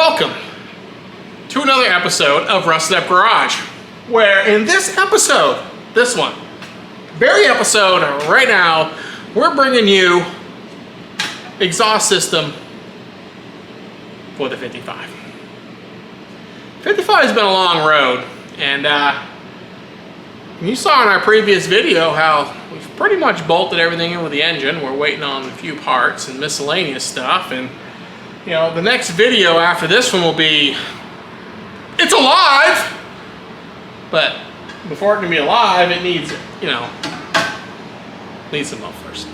welcome to another episode of Rusted Up Garage, where in this episode, this one, very episode right now, we're bringing you exhaust system for the 55. 55 has been a long road, and you saw in our previous video how we've pretty much bolted everything in with the engine. We're waiting on a few parts and miscellaneous stuff, and you know, the next video after this one will be, it's alive, but before it can be alive, it needs, you know, needs some mufflers.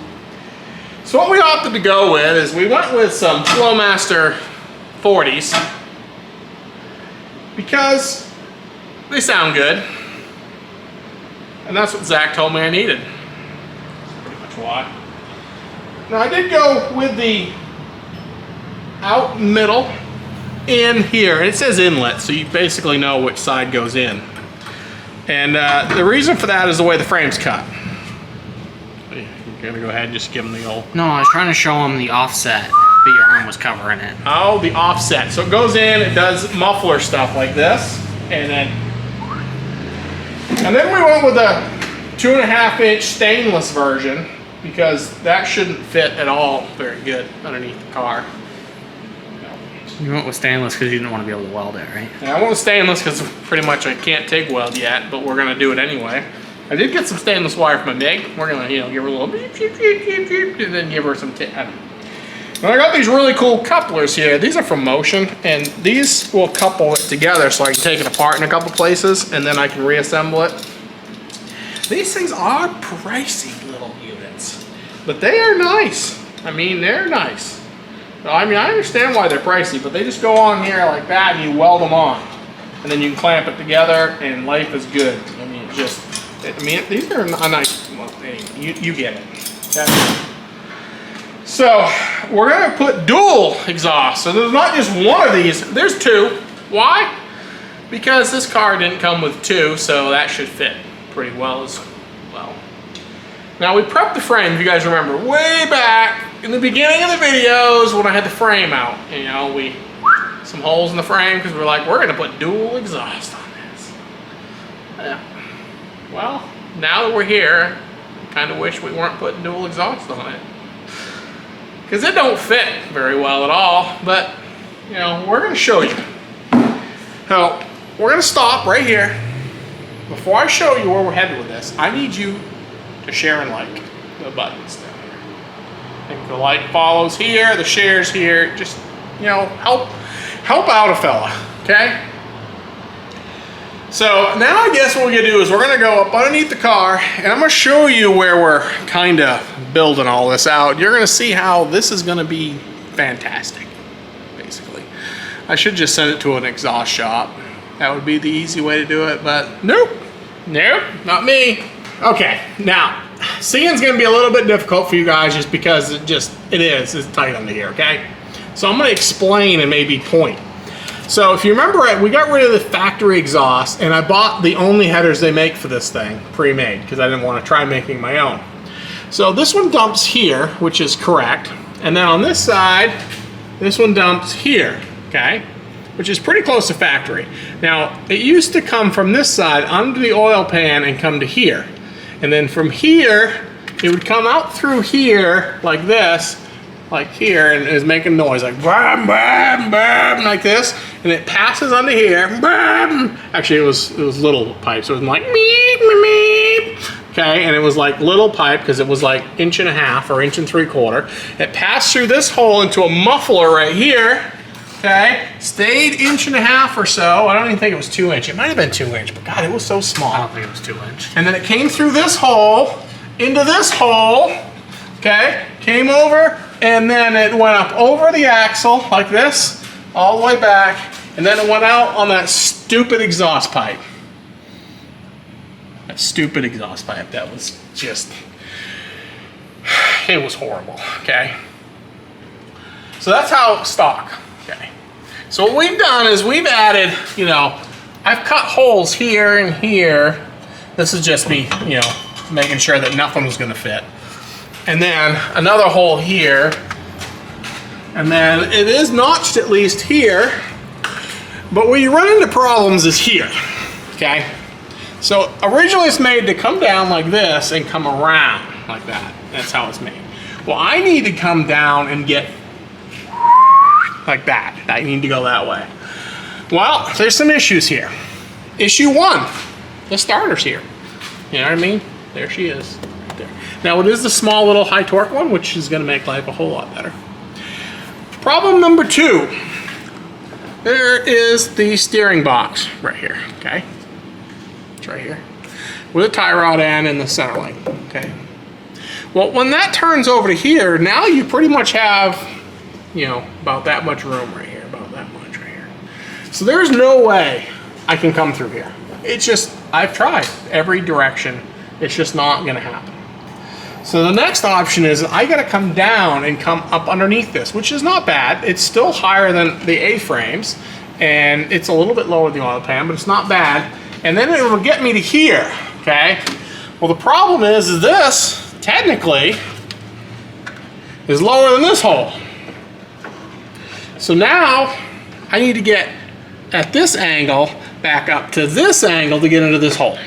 So what we opted to go with is we went with some Flowmaster 40s because they sound good, and that's what Zach told me I needed. That's pretty much why. Now I did go with the out middle in here, and it says inlet, so you basically know which side goes in. And the reason for that is the way the frame's cut. You're gonna go ahead and just give them the old... No, I was trying to show him the offset, but your arm was covering it. Oh, the offset. So it goes in, it does muffler stuff like this, and then we went with a 2.5-inch stainless version because that shouldn't fit at all very good underneath the car. You went with stainless because you didn't want to be able to weld it, right? Yeah, I went with stainless because pretty much I can't TIG weld yet, but we're gonna do it anyway. I did get some stainless wire from my MIG. We're gonna, you know, give her a little beep, beep, beep, beep, beep, and then give her some TIG. And I got these really cool couplers here. These are from Motion, and these will couple it together so I can take it apart in a couple places, and then I can reassemble it. These things are pricey little units, but they are nice. I mean, they're nice. I mean, I understand why they're pricey, but they just go on here like that and you weld them on. And then you can clamp it together and life is good. I mean, it just, I mean, these are a nice, well, anyway, you get it. Okay? So, we're gonna put dual exhaust. So there's not just one of these, there's two. Why? Because this car didn't come with two, so that should fit pretty well as well. Now we prepped the frame, if you guys remember, way back in the beginning of the videos when I had the frame out. You know, we some holes in the frame because we're like, we're gonna put dual exhaust on this. Yeah. Well, now that we're here, I kind of wish we weren't putting dual exhaust on it because it don't fit very well at all. But you know, we're gonna show you. So we're gonna stop right here. Before I show you where we're headed with this, I need you to share and like the buttons down here. I think the like follows here, the shares here. Just, you know, help out a fella, okay? So now I guess what we're gonna do is we're gonna go up underneath the car and I'm gonna show you where we're kind of building all this out. You're gonna see how this is gonna be fantastic, basically. I should just send it to an exhaust shop. That would be the easy way to do it, but nope, not me. Okay, now, seeing's gonna be a little bit difficult for you guys just because it's tight under here, okay? So I'm gonna explain and maybe point. So if you remember, we got rid of the factory exhaust and I bought the only headers they make for this thing, pre-made, because I didn't want to try making my own. So this one dumps here, which is correct. And then on this side, this one dumps here, okay? Which is pretty close to factory. Now, it used to come from this side under the oil pan and come to here. And then from here, it would come out through here like this, like here, and it was making noise like bam, bam, bam, like this. And it passes under here, bam. Actually, it was little pipes. So it was like meep, meep, meep. Okay, and it was like little pipe because it was like 1.5 inches or 1.75 inches. It passed through this hole into a muffler right here. Okay, stayed 1.5 inches or so. I don't even think it was 2 inch. It might have been 2 inch, but God, it was so small. I don't think it was 2 inch. And then it came through this hole, into this hole, okay, came over, and then it went up over the axle like this, all the way back, and then it went out on that stupid exhaust pipe. That stupid exhaust pipe, that was just, it was horrible, okay? So that's how stock. Okay, so what we've done is we've added, you know, I've cut holes here and here. This is just me, you know, making sure that nothing was gonna fit. And then another hole here. And then it is notched at least here, But where you run into problems is here, okay? So originally it's made to come down like this and come around like that. That's how it's made. Well, I need to come down and get like that. I need to go that way. Well, there's some issues here. Issue one, the starter's here. You know what I mean? There she is, right there. Now it is the small little high torque one, which is gonna make life a whole lot better. Problem number two, there is the steering box right here, okay? It's right here, with a tie rod end and the center link, okay? Well, when that turns over to here, now you pretty much have, you know, about that much room right here, about that much right here. So there's no way I can come through here. It's just, I've tried every direction. It's just not gonna happen. So the next option is I gotta come down and come up underneath this, which is not bad. It's still higher than the A-frames, and it's a little bit lower than the oil pan, but it's not bad. And then it will get me to here, okay? Well, the problem is this, technically, is lower than this hole. So now, I need to get at this angle, back up to this angle to get into this hole.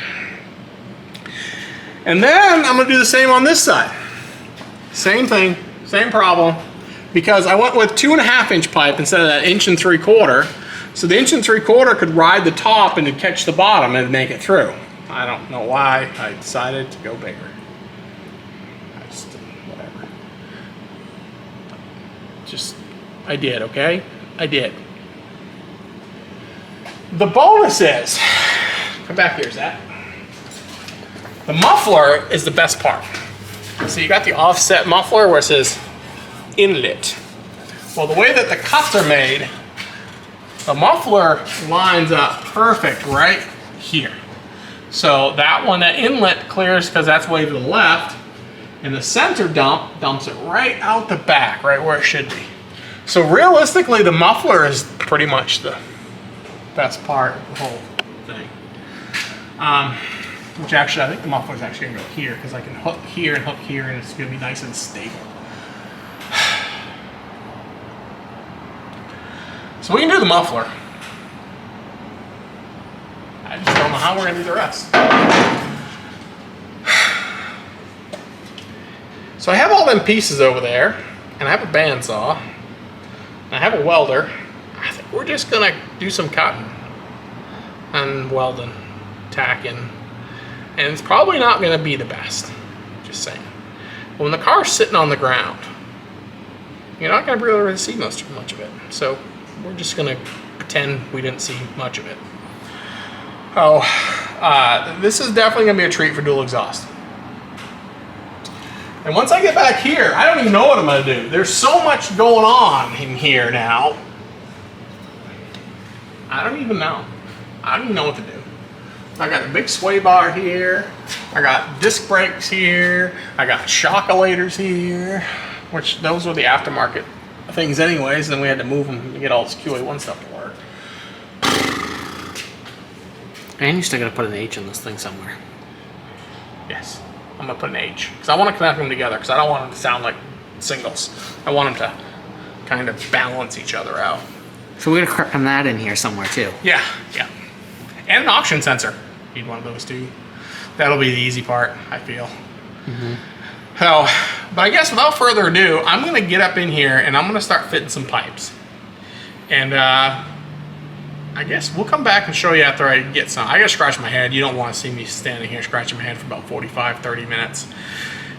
And then I'm gonna do the same on this side. Same thing, same problem, because I went with 2.5 inch pipe instead of that 1 3/4. So the 1 3/4 could ride the top and it'd catch the bottom and make it through. I don't know why I decided to go bigger. I just, whatever. I did, okay? I did. The bonus is, come back here, Zach. The muffler is the best part. So you got the offset muffler where it says inlet. Well, the way that the cups are made, the muffler lines up perfect right here. So that one, that inlet clears because that's way to the left, and the center dumps it right out the back, right where it should be. So realistically, the muffler is pretty much the best part of the whole thing. Which actually, I think the muffler is actually gonna go here because I can hook here and it's gonna be nice and stable. So we can do the muffler. I just don't know how we're gonna do the rest. So I have all them pieces over there, and I have a bandsaw, and I have a welder. I think we're just gonna do some cutting and welding, tacking, and it's probably not gonna be the best, just saying. When the car's sitting on the ground, you're not gonna be able to see much of it. So we're just gonna pretend we didn't see much of it. This is definitely gonna be a treat for dual exhaust. And once I get back here, I don't even know what I'm gonna do. There's so much going on in here now. I don't even know. I don't even know what to do. I got a big sway bar here. I got disc brakes here. I got shockulators here, which those were the aftermarket things anyways. Then we had to move them to get all this QA1 stuff to work. And you still gotta put an H in this thing somewhere. Yes, I'm gonna put an H because I want to connect them together because I don't want them to sound like singles. I want them to kind of balance each other out. So we're gonna cram that in here somewhere too. Yeah, yeah. And an oxygen sensor. Need one of those too. That'll be the easy part, I feel. So, but I guess without further ado, I'm gonna get up in here and I'm gonna start fitting some pipes. And I guess we'll come back and show you after I get some. I gotta scratch my head. You don't want to see me standing here scratching my head for about 45, 30 minutes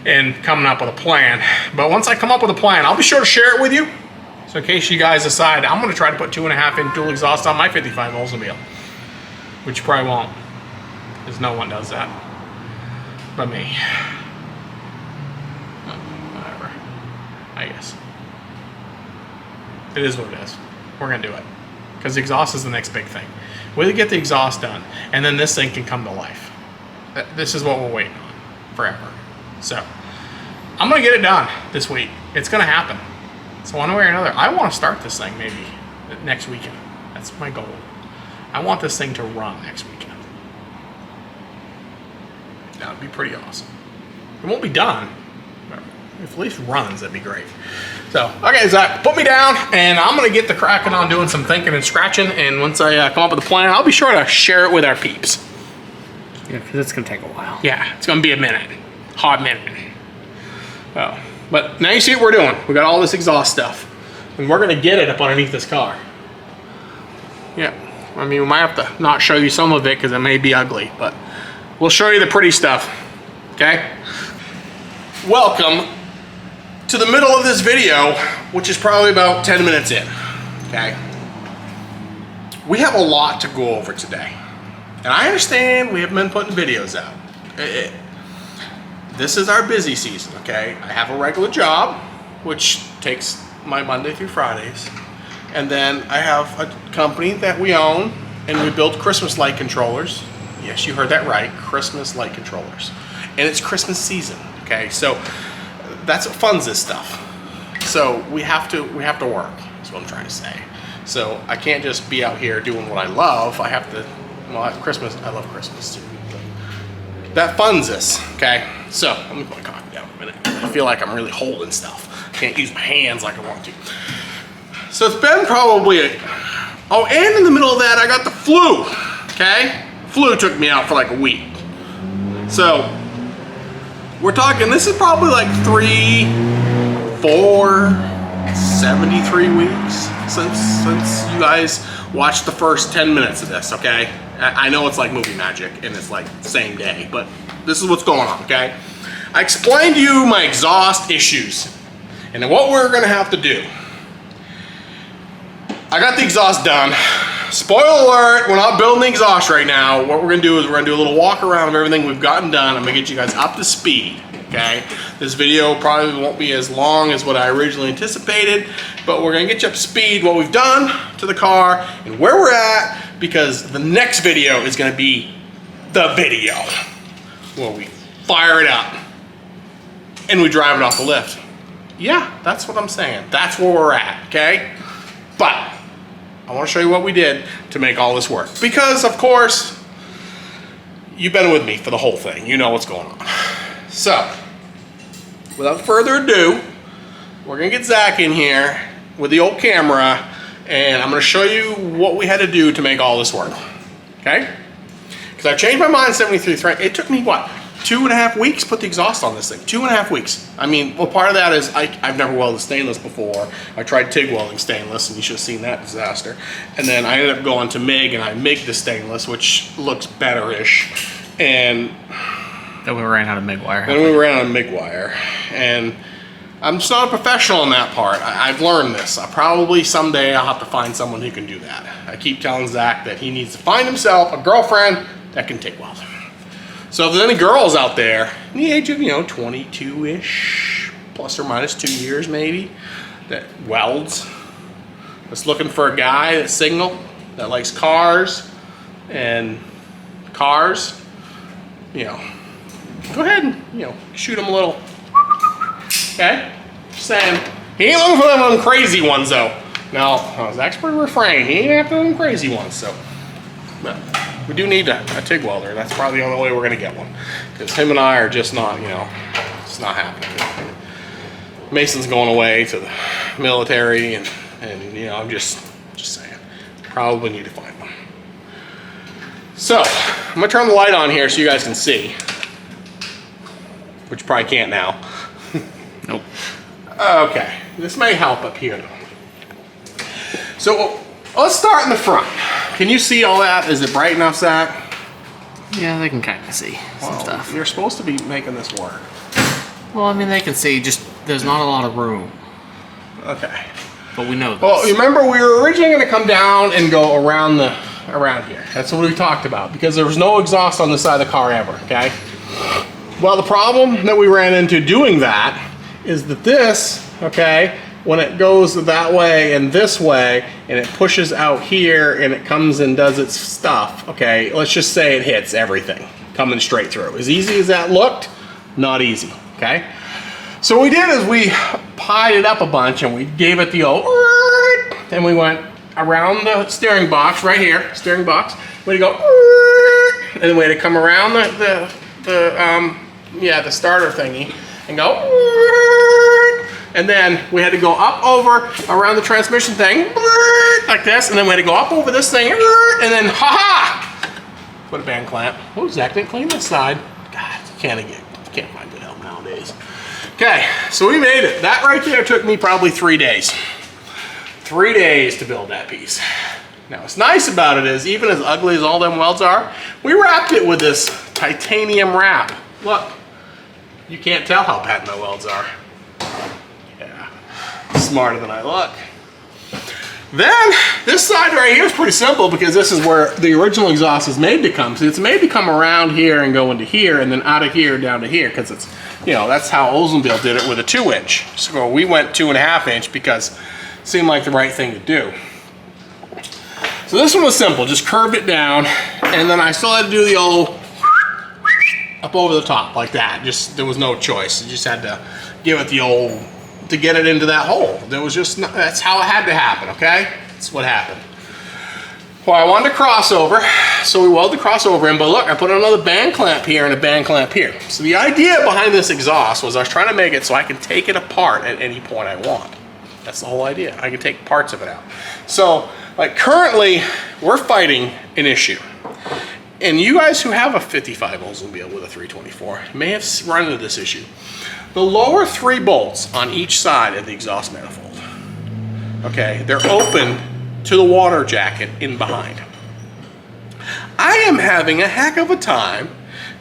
and coming up with a plan. But once I come up with a plan, I'll be sure to share it with you. So in case you guys decide, I'm gonna try to put 2.5 inch dual exhaust on my 55 Oldsmobile, which you probably won't, because no one does that but me. Whatever, I guess. It is what it is. We're gonna do it. Because the exhaust is the next big thing. We get the exhaust done, and then this thing can come to life. This is what we're waiting on forever. So, I'm gonna get it done this week. It's gonna happen. So one way or another, I wanna start this thing maybe next weekend. That's my goal. I want this thing to run next weekend. That would be pretty awesome. It won't be done, but if at least runs, that'd be great. So So, okay, Zach, put me down, and I'm gonna get the cracking on doing some thinking and scratching, and once I come up with a plan, I'll be sure to share it with our peeps. Yeah, because it's gonna take a while. Yeah, it's gonna be a minute. Hot minute. Oh, but now you see what we're doing. We got all this exhaust stuff, and we're gonna get it up underneath this car. Yeah, I mean, we might have to not show you some of it because it may be ugly, but we'll show you the pretty stuff, okay? Welcome to the middle of this video, which is probably about 10 minutes in, okay? We have a lot to go over today. And I understand we haven't been putting videos out. This is our busy season, okay? I have a regular job, which takes my Monday through Fridays. And then I have a company that we own, and we build Christmas light controllers. Yes, you heard that right, Christmas light controllers. And it's Christmas season, okay? So that's what funds this stuff. So we have to work, is what I'm trying to say. So I can't just be out here doing what I love. I have to, well, at Christmas, I love Christmas too. But that funds this, okay? So let me put my coffee down for a minute. I feel like I'm really holding stuff. I can't use my hands like I want to. So it's been probably, oh, and in the middle of that, I got the flu, okay? Flu took me out for like a week. So we're talking, this is probably like 3, 4, 73 weeks since you guys watched the first 10 minutes of this, okay? I know it's like movie magic and it's like same day, but this is what's going on, okay? I explained to you my exhaust issues and then what we're gonna have to do. I got the exhaust done. Spoiler alert, we're not building the exhaust right now. What we're gonna do is we're gonna do a little walk around of everything we've gotten done. I'm gonna get you guys up to speed, okay? This video probably won't be as long as what I originally anticipated, but we're gonna get you up to speed, what we've done to the car and where we're at, because the next video is gonna be the video where we fire it up and we drive it off the lift. Yeah, that's what I'm saying. That's where we're at, okay? But I want to show you what we did to make all this work. Because, of course, you've been with me for the whole thing. You know what's going on. So, without further ado, we're going to get Zach in here with the old camera, and I'm going to show you what we had to do to make all this work. Okay? Because I changed my mind 73. It took me, what, 2.5 weeks to put the exhaust on this thing. 2.5 weeks. I mean, well, part of that is I've never welded stainless before. I tried TIG welding stainless, and you should have seen that disaster. And then I ended up going to MIG, and I MIG'd the stainless, which looks better-ish. And Then we ran out of MIG wire. then we ran out of MIG wire. And I'm just not a professional in that part. I've learned this. Probably someday I'll have to find someone who can do that. I keep telling Zach that he needs to find himself a girlfriend that can TIG weld. So if there's any girls out there in the age of, 22-ish, plus or minus 2 years maybe, that welds, that's looking for a guy that's single, that likes cars, go ahead and, shoot him a little. Okay? Just saying. He ain't looking for them crazy ones though. No, Zach's pretty refrained. He ain't after them crazy ones, so. But we do need a TIG welder. That's probably the only way we're gonna get one. Because him and I are just not, it's not happening. Mason's going away to the military and I'm just saying. Probably need to find one. So, I'm gonna turn the light on here so you guys can see. Which you probably can't now. Nope. Okay, this may help up here though. So, let's start in the front. Can you see all that? Is it bright enough, Zach? Yeah, they can kind of see some stuff. You're supposed to be making this work. Well, I mean, they can see, just there's not a lot of room. Okay. But we know this. Well, you remember we were originally going to come down and go around here. That's what we talked about, because there was no exhaust on the side of the car ever, okay? Well, the problem that we ran into doing that is that this, okay, when it goes that way and this way, and it pushes out here and it comes and does its stuff, okay, let's just say it hits everything coming straight through. As easy as that looked, not easy, okay? So what we did is we pied it up a bunch and we gave it the old, and we went around the steering box right here, steering box, we had to go, and then we had to come around the starter thingy and go, And then we had to go up over around the transmission thing, like this, and then we had to go up over this thing, and then put a band clamp. Oh, Zach didn't clean this side. God, can't find good help nowadays. Okay, so we made it. That right there took me probably 3 days. 3 days to build that piece. Now, what's nice about it is, even as ugly as all them welds are, we wrapped it with this titanium wrap. Look, you can't tell how bad my welds are. Yeah, smarter than I look. Then, this side right here is pretty simple because this is where the original exhaust is made to come. So it's made to come around here and go into here and then out of here down to here because it's, you know, that's how Oldsmobile did it with a 2-inch. So we went 2.5 inch because it seemed like the right thing to do. So this one was simple, just curved it down, and then I still had to do the old up over the top like that. Just, there was no choice. You just had to give it the old, to get it into that hole. There was just, that's how it had to happen, okay? That's what happened. Well, I wanted to crossover, so we welded the crossover in, but look, I put another band clamp here and a band clamp here. So the idea behind this exhaust was I was trying to make it so I can take it apart at any point I want. That's the whole idea. I can take parts of it out. So, like currently, we're fighting an issue. And you guys who have a 55 Oldsmobile with a 324 may have run into this issue. The lower 3 bolts on each side of the exhaust manifold, okay, they're open to the water jacket in behind. I am having a heck of a time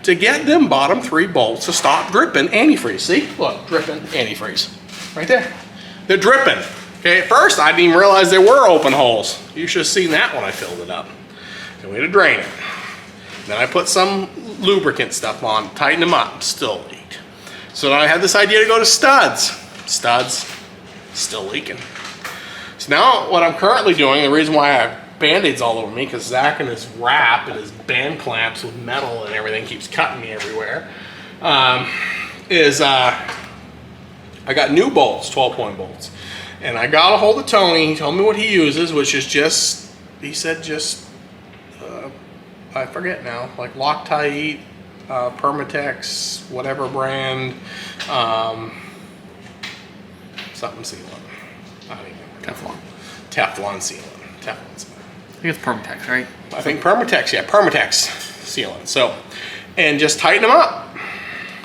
to get them bottom 3 bolts to stop dripping antifreeze. See, look, dripping antifreeze, right there. They're dripping. Okay, at first I didn't even realize there were open holes. You should have seen that when I filled it up. And we had to drain it. Then I put some lubricant stuff on, tighten them up, still leaked. So then I had this idea to go to studs. Studs, still leaking. So now what I'm currently doing, the reason why I have Band-Aids all over me, because Zach and his wrap and his band clamps with metal and everything keeps cutting me everywhere, is I got new bolts, 12-point bolts. And I got a hold of Tony. He told me what he uses, which is just, he said just, I forget now, like Loctite, Permatex, whatever brand, something sealant. I don't even remember. Teflon. Teflon sealant. Teflon sealant. I think it's Permatex, right? I think Permatex, yeah, Permatex sealant. So, and just tighten them up.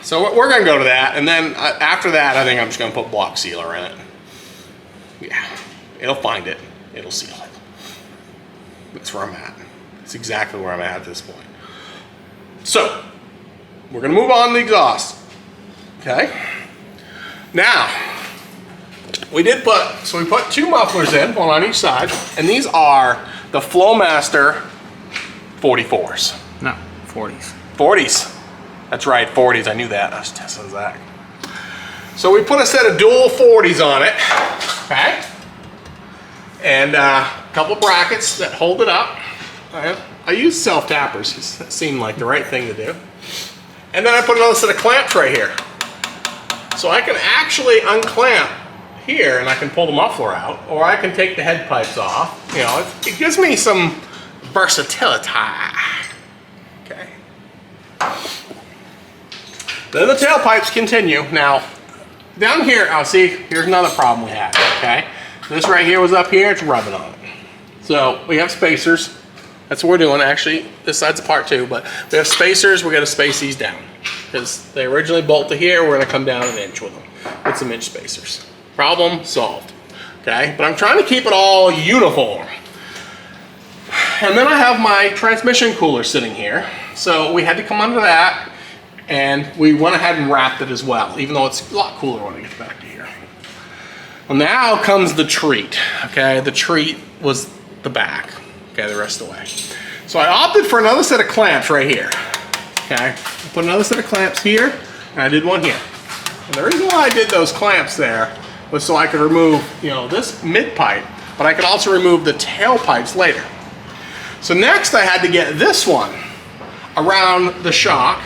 So we're gonna go to that, and then after that, I think I'm just gonna put block sealer in it. Yeah, it'll find it, it'll seal it. That's where I'm at. That's exactly where I'm at this point. So, we're gonna move on to the exhaust, okay? Now, we did put, we put 2 mufflers in, one on each side, and these are the Flowmaster 44s. No, 40s. 40s. That's right, 40s, I knew that. I was testing Zach. So we put a set of dual 40s on it, okay? And a couple brackets that hold it up. I used self-tappers because that seemed like the right thing to do. And then I put another set of clamps right here. So I can actually unclamp here and I can pull the muffler out, or I can take the head pipes off. You know, it gives me some versatility. Okay. Then the tailpipes continue. Now, down here, I'll see, here's another problem we had, okay? This right here was up here, it's rubbing on it. So we have spacers. That's what we're doing, actually. This side's apart too, but we have spacers, we're gonna space these down. Because they originally bolt to here, we're gonna come down 1 inch with them. With some inch spacers. Problem solved, okay? But I'm trying to keep it all uniform. And then I have my transmission cooler sitting here. So we had to come under that, and we went ahead and wrapped it as well, even though it's a lot cooler when it gets back to here. Well, now comes the treat, okay? The treat was the back, okay, the rest of the way. So I opted for another set of clamps right here, okay? I put another set of clamps here, and I did one here. And the reason why I did those clamps there was so I could remove, you know, this mid pipe, but I could also remove the tail pipes later. So next I had to get this one around the shock,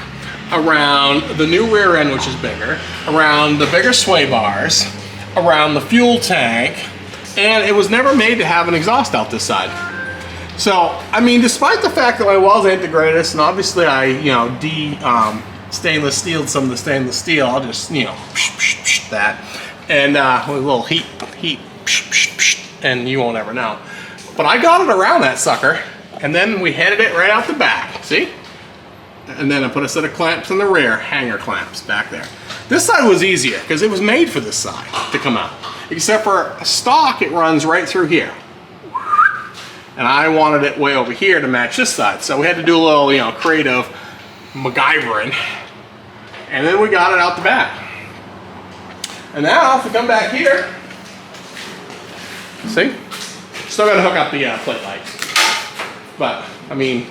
around the new rear end, which is bigger, around the bigger sway bars, around the fuel tank, and it was never made to have an exhaust out this side. So, I mean, despite the fact that my welds ain't the greatest, and obviously I, you know, stainless steeled some of the stainless steel, I'll just, you know, that. and with a little heat, and you won't ever know. But I got it around that sucker, and then we headed it right out the back, see? And then I put a set of clamps in the rear, hanger clamps back there. This side was easier, because it was made for this side to come out. Except for a stock, it runs right through here. And I wanted it way over here to match this side. So we had to do a little, you know, creative MacGyvering. And then we got it out the back. And now, if we come back here, see? Still got to hook up the plate lights. But, I mean,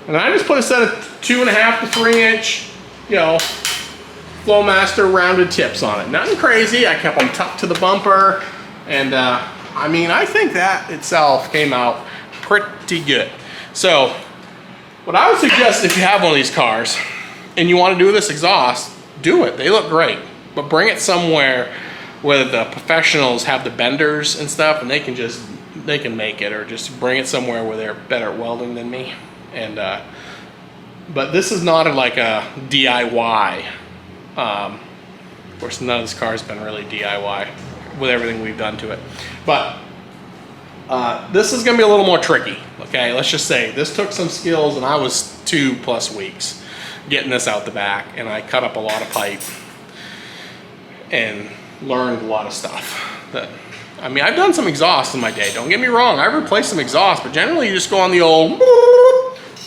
and I just put a set of 2.5 to 3 inch, you know, Flowmaster rounded tips on it. Nothing crazy. I kept them tucked to the bumper. And, I mean, I think that itself came out pretty good. So, what I would suggest if you have one of these cars and you want to do this exhaust, do it. They look great. But bring it somewhere where the professionals have the benders and stuff, and they can make it, or just bring it somewhere where they're better at welding than me. And but this is not like a DIY. Of course, none of this car's been really DIY with everything we've done to it. But this is going to be a little more tricky. Okay, let's just say this took some skills, and I was 2+ weeks getting this out the back, and I cut up a lot of pipe and learned a lot of stuff. That, I mean, I've done some exhaust in my day. Don't get me wrong. I've replaced some exhaust, but generally you just go on the old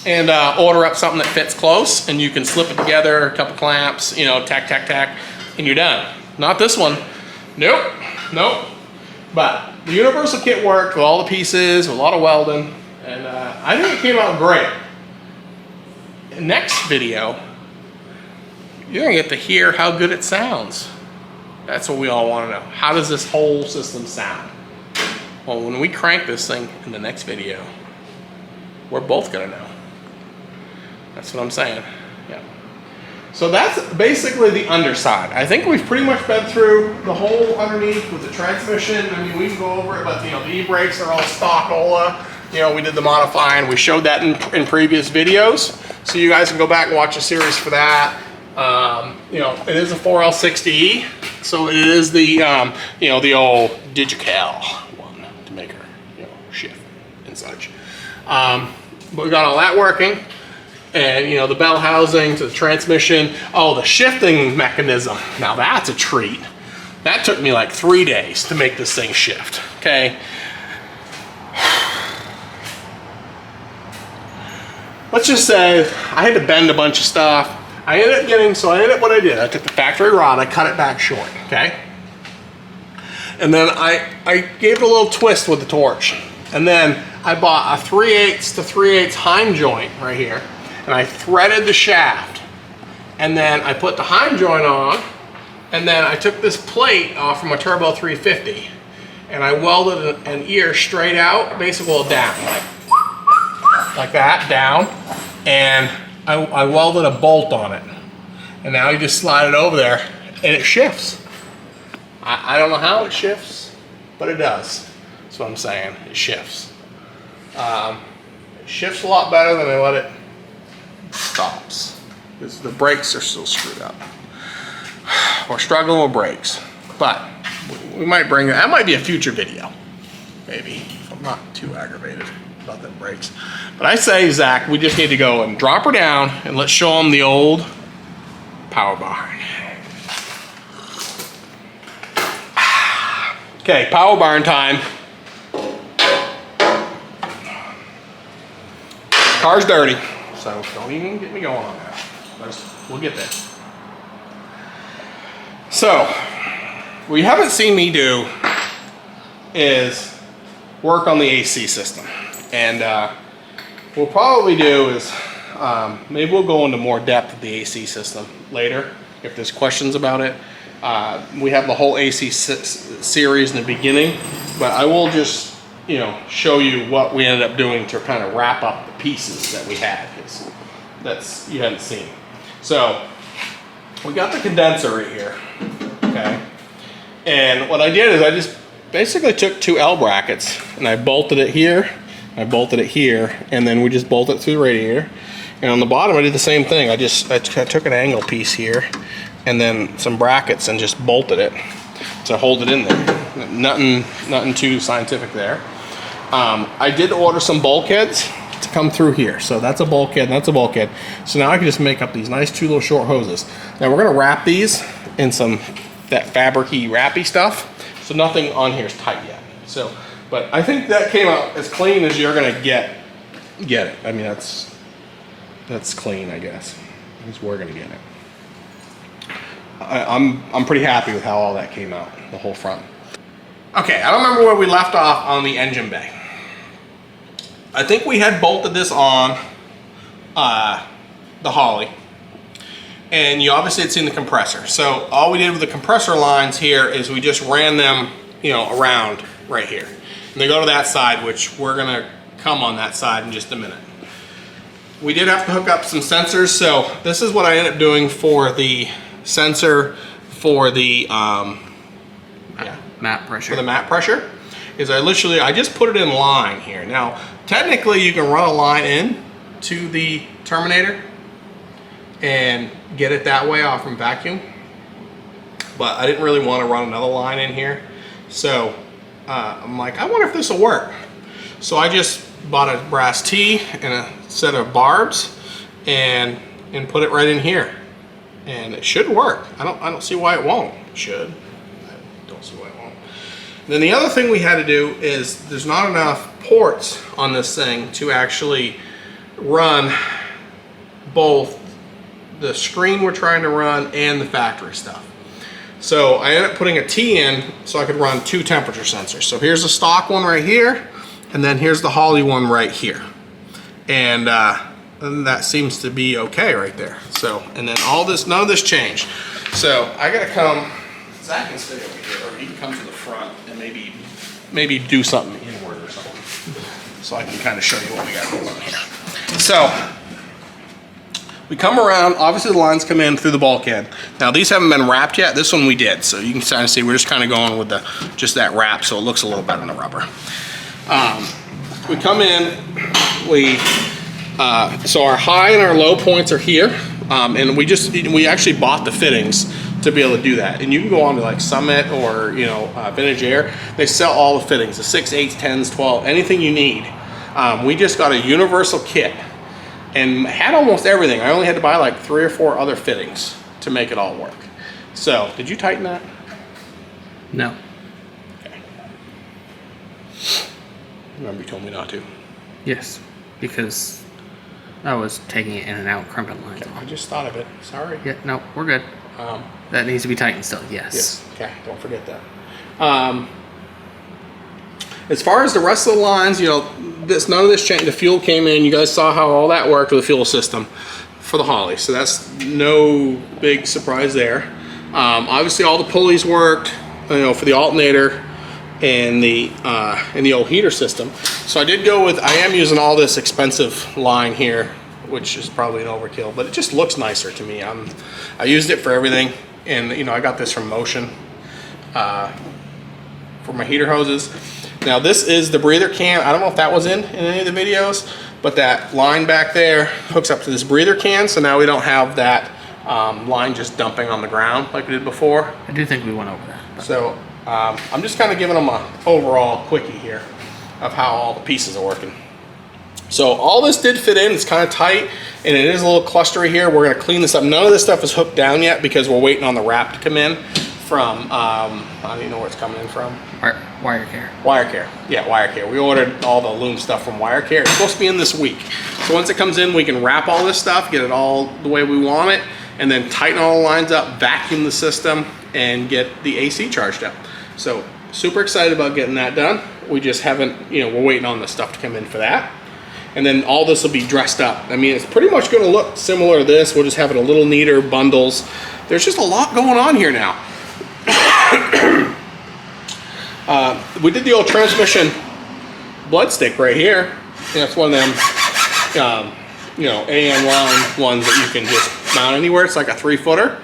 and order up something that fits close, and you can slip it together, a couple clamps, you know, tack, tack, tack, and you're done. Not this one. Nope, nope. But the universal kit worked with all the pieces, with a lot of welding, and I think it came out great. Next video, you're gonna get to hear how good it sounds. That's what we all want to know. How does this whole system sound? Well, when we crank this thing in the next video, we're both gonna know. That's what I'm saying. Yeah. So that's basically the underside. I think we've pretty much been through the whole underneath with the transmission. I mean, we can go over it, but you know, the e-brakes are all stock Ola. You know, we did the modifying. We showed that in previous videos. So you guys can go back and watch a series for that. You know, it is a 4L60E, so it is the, you know, the old Digical one to make her, you know, shift and such. But we got all that working, and you know, the bell housing to the transmission. Oh, the shifting mechanism. Now that's a treat. That took me like 3 days to make this thing shift. Okay. Let's just say I had to bend a bunch of stuff. I ended up what I did, I took the factory rod, I cut it back short, okay? And then I gave it a little twist with the torch. And then I bought a 3/8 to 3/8 Heim joint right here, and I threaded the shaft. And then I put the Heim joint on, and then I took this plate off from a Turbo 350, and I welded an ear straight out, basically down, like that, down, and I welded a bolt on it, and now you just slide it over there and it shifts. I don't know how it shifts, but it does. That's what I'm saying, it shifts. It shifts a lot better than I let it stops. Because the brakes are still screwed up. We're struggling with brakes, but we might bring that might be a future video, maybe, if I'm not too aggravated about them brakes. But I say, Zach, we just need to go and drop her down and let's show them the old power barn. Okay, power barn time. Car's dirty, so don't even get me going on that. We'll get there. So, what you haven't seen me do is work on the AC system. And what we'll probably do is maybe we'll go into more depth of the AC system later if there's questions about it. We have the whole AC series in the beginning, but I will just, you know, show you what we ended up doing to kind of wrap up the pieces that we had. That's you hadn't seen. So we got the condenser right here, okay? And what I did is I just basically took 2 L brackets and I bolted it here. I bolted it here, and then we just bolted it through the radiator. And on the bottom, I did the same thing. I took an angle piece here, and then some brackets, and just bolted it. to hold it in there. Nothing too scientific there. I did order some bulkheads to come through here. So that's a bulkhead, and that's a bulkhead. So now I can just make up these nice 2 little short hoses. Now we're gonna wrap these in some that fabricy wrappy stuff. So nothing on here is tight yet. So, but I think that came out as clean as you're gonna get it. I mean, that's clean, I guess. At least we're gonna get it. I'm pretty happy with how all that came out, the whole front. Okay, I don't remember where we left off on the engine bay. I think we had bolted this on the Holly, and you obviously had seen the compressor. So all we did with the compressor lines here is we just ran them, you know, around right here. And they go to that side, which we're gonna come on that side in just a minute. We did have to hook up some sensors, so this is what I ended up doing for the sensor for the Map pressure. for the mat pressure. Is I just put it in line here. Now, technically you can run a line in to the Terminator and get it that way off from vacuum, but I didn't really want to run another line in here. So I'm like, I wonder if this will work. So I just bought a brass tee and a set of barbs and put it right in here, and it should work. I don't see why it won't. It should. I don't see why it won't. Then the other thing we had to do is there's not enough ports on this thing to actually run both the screen we're trying to run and the factory stuff. So I ended up putting a T in so I could run 2 temperature sensors. So here's the stock one right here, and then here's the Holly one right here. And that seems to be okay right there. So, and then all this, none of this changed. So I gotta come, Zach can stay over here, or he can come to the front and maybe do something inward or something. So I can kind of show you what we got going on here. So we come around, obviously the lines come in through the bulkhead. Now these haven't been wrapped yet, this one we did. So you can kind of see we're just kind of going with just that wrap so it looks a little better than the rubber. We come in, so our high and our low points are here. And we actually bought the fittings to be able to do that. And you can go on to like Summit or, you know, Vintage Air. They sell all the fittings, the 6, 8, 10s, 12, anything you need. We just got a universal kit and had almost everything. I only had to buy like 3 or 4 other fittings to make it all work. So, did you tighten that? No. Okay. Remember you told me not to. Yes, because I was taking it in and out, crimping lines. Okay, I just thought of it. Sorry. Yeah, no, we're good. That needs to be tightened still, yes. Yes, okay, don't forget that. As far as the rest of the lines, you know, none of this changed. The fuel came in. You guys saw how all that worked with the fuel system for the Holly. So that's no big surprise there. Obviously, all the pulleys worked, you know, for the alternator and the old heater system. So I am using all this expensive line here, which is probably an overkill, but it just looks nicer to me. I used it for everything, and you know, I got this from Motion for my heater hoses. Now this is the breather can. I don't know if that was in any of the videos, but that line back there hooks up to this breather can, so now we don't have that line just dumping on the ground like we did before. I do think we went over that. But. So I'm just kind of giving them an overall quickie here of how all the pieces are working. So all this did fit in. It's kind of tight, and it is a little clustery here. We're going to clean this up. None of this stuff is hooked down yet because we're waiting on the wrap to come in from, I don't even know where it's coming in from. WireCare. WireCare. Yeah, WireCare. We ordered all the loom stuff from WireCare. It's supposed to be in this week. So once it comes in, we can wrap all this stuff, get it all the way we want it, and then tighten all the lines up, vacuum the system, and get the AC charged up. So super excited about getting that done. We just haven't, you know, we're waiting on the stuff to come in for that. And then all this will be dressed up. I mean, it's pretty much going to look similar to this. We'll just have it a little neater, bundles. There's just a lot going on here now. We did the old transmission blood stick right here. Yeah, it's one of them, you know, AM line ones that you can just mount anywhere. It's like a 3-footer.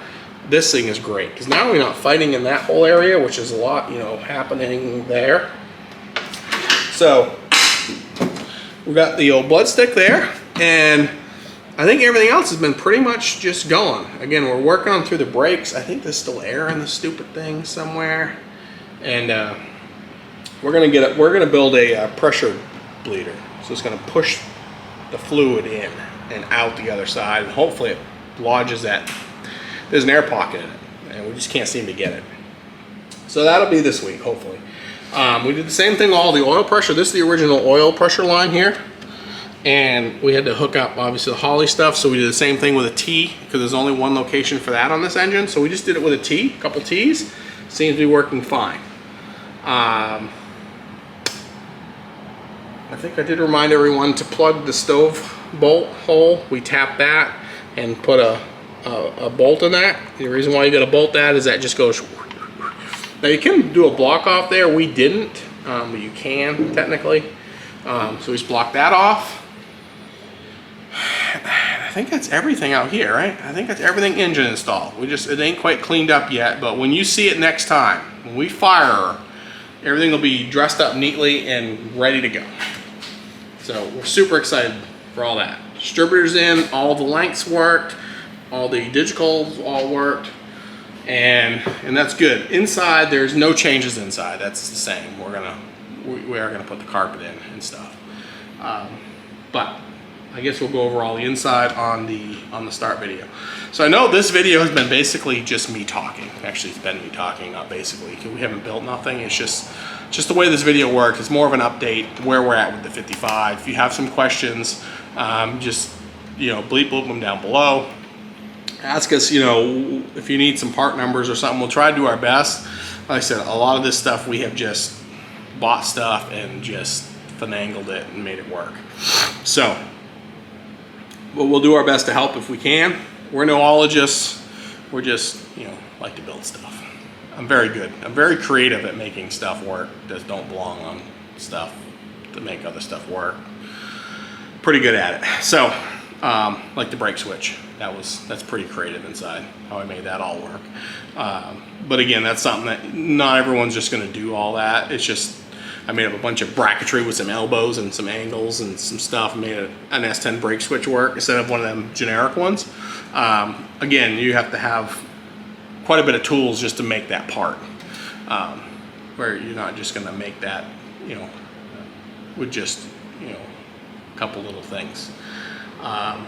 This thing is great because now we're not fighting in that whole area, which is a lot, you know, happening there. So we got the old blood stick there, and I think everything else has been pretty much just going. Again, we're working on through the brakes. I think there's still air in the stupid thing somewhere. and we're gonna build a pressure bleeder. So it's gonna push the fluid in and out the other side, and hopefully it lodges that. There's an air pocket in it, and we just can't seem to get it. So that'll be this week, hopefully. We did the same thing, all the oil pressure. This is the original oil pressure line here. And we had to hook up, obviously, the Holley stuff. So we did the same thing with a T, because there's only one location for that on this engine. So we just did it with a T, a couple T's. Seems to be working fine. I think I did remind everyone to plug the stove bolt hole. We tapped that and put a bolt in that. The reason why you got to bolt that is that just goes. Now you can do a block off there. We didn't, but you can technically. So we just blocked that off. I think that's everything out here, right? I think that's everything engine installed. It ain't quite cleaned up yet, but when you see it next time, when we fire her, everything will be dressed up neatly and ready to go. So we're super excited for all that. Distributors in, all the lengths worked, all the digitals all worked, and that's good. Inside, there's no changes inside. That's the same. We are gonna put the carpet in and stuff. But I guess we'll go over all the inside on the start video. So I know this video has been basically just me talking. Actually, it's been me talking, not basically. We haven't built nothing. It's just the way this video works. It's more of an update where we're at with the 55. If you have some questions, just bleep them down below. Ask us, if you need some part numbers or something. We'll try to do our best. Like I said, a lot of this stuff we have just bought stuff and just finagled it and made it work. So, but we'll do our best to help if we can. We're noologists. We're just, like to build stuff. I'm very good. I'm very creative at making stuff work that don't belong on stuff to make other stuff work. Pretty good at it. So, like the brake switch. That's pretty creative inside, how I made that all work. But again, that's something that not everyone's just gonna do all that. It's just, I made up a bunch of bracketry with some elbows and some angles and some stuff, and made an S10 brake switch work instead of one of them generic ones. Again, you have to have quite a bit of tools just to make that part, where you're not just gonna make that, with just, a couple little things. God,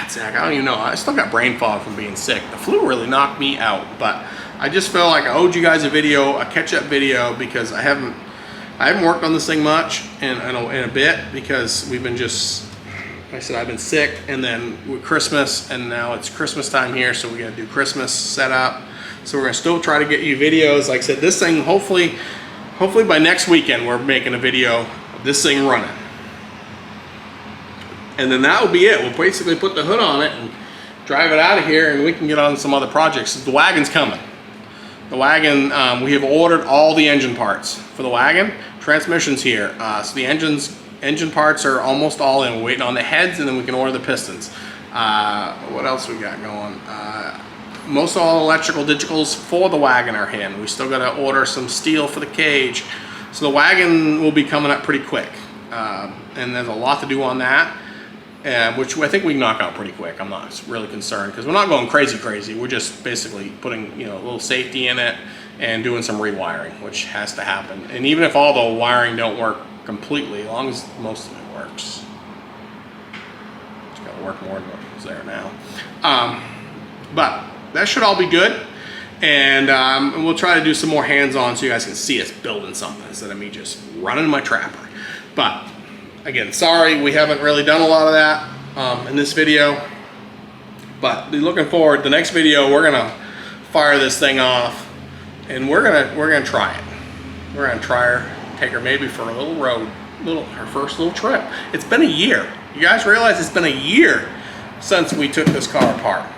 Zach, I don't even know. I still got brain fog from being sick. The flu really knocked me out, but I just felt like I owed you guys a catch-up video, because I haven't worked on this thing much in a bit, because we've been like I said, I've been sick, and then with Christmas, and now it's Christmas time here, so we got to do Christmas setup. So we're gonna still try to get you videos. Like I said, this thing, hopefully by next weekend, we're making a video of this thing running. And then that will be it. We'll basically put the hood on it and drive it out of here, and we can get on some other projects. The wagon's coming. The wagon, we have ordered all the engine parts for the wagon. Transmission's here. So the engine parts are almost all in. We're waiting on the heads, and then we can order the pistons. What else we got going? Most all electrical digitals for the wagon are in. We still got to order some steel for the cage. So the wagon will be coming up pretty quick. And there's a lot to do on that. Which I think we can knock out pretty quick. I'm not really concerned, because we're not going crazy. We're just basically putting a little safety in it and doing some rewiring, which has to happen. And even if all the wiring don't work completely, as long as most of it works, it's got to work more than what's there now. But that should all be good, and we'll try to do some more hands-on so you guys can see us building something instead of me just running my trapper. But again, sorry, we haven't really done a lot of that in this video, but be looking forward. The next video, we're gonna fire this thing off, and we're gonna try it. We're gonna try her, take her maybe for a little road, her first little trip. It's been a year. You guys realize it's been a year since we took this car apart.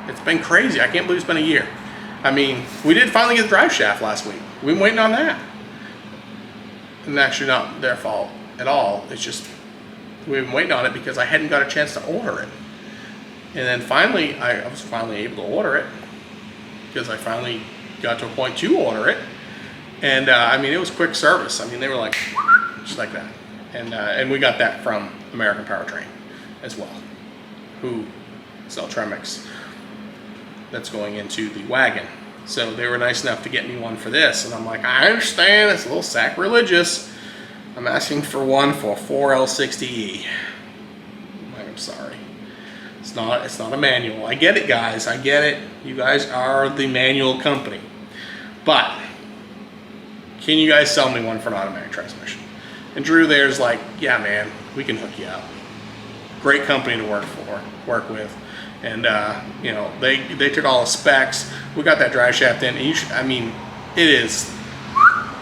It's been crazy. I can't believe it's been a year. I mean, we did finally get the drive shaft last week. We've been waiting on that, and actually not their fault at all. It's just we've been waiting on it because I hadn't got a chance to order it, and then finally I was finally able to order it, because I finally got to a point to order it. And I mean, it was quick service. I mean, they were like just like that, and we got that from American Powertrain as well, who sell Tremix that's going into the wagon. So they were nice enough to get me one for this. And I'm like, I understand, it's a little sacrilegious. I'm asking for one for 4L60E. I'm like, I'm sorry. It's not a manual. I get it, guys. I get it. You guys are the manual company. But can you guys sell me one for an automatic transmission? And Drew there's like, yeah, man, we can hook you up. Great company to work with. And you know, they took all the specs. We got that drive shaft in. And I mean, it is.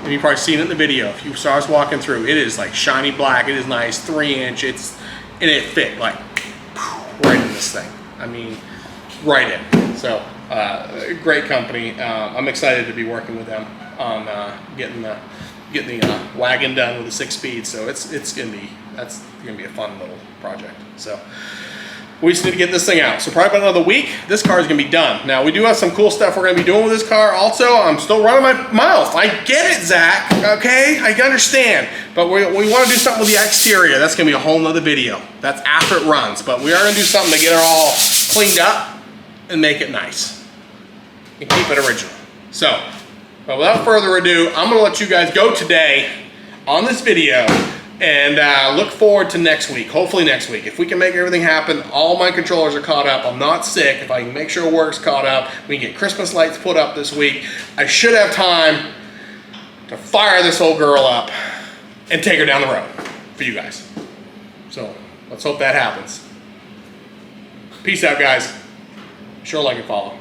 And you've probably seen it in the video. If you saw us walking through, it is like shiny black. It is nice, 3-inch. And it fit like right in this thing. I mean, right in. So great company. I'm excited to be working with them on getting the wagon done with a 6-speed. So that's gonna be a fun little project. So we just need to get this thing out. So probably about another week, this car is gonna be done. Now we do have some cool stuff we're gonna be doing with this car. Also, I'm still running my mouth. I get it, Zach. Okay, I understand. But we want to do something with the exterior. That's gonna be a whole nother video. That's after it runs. But we are gonna do something to get it all cleaned up and make it nice and keep it original. So, but without further ado, I'm gonna let you guys go today on this video and look forward to next week. Hopefully next week. If we can make everything happen, all my controllers are caught up, I'm not sick, if I can make sure work's caught up, we can get Christmas lights put up this week, I should have time to fire this old girl up and take her down the road for you guys. So, let's hope that happens. Peace out, guys. Sure like and follow.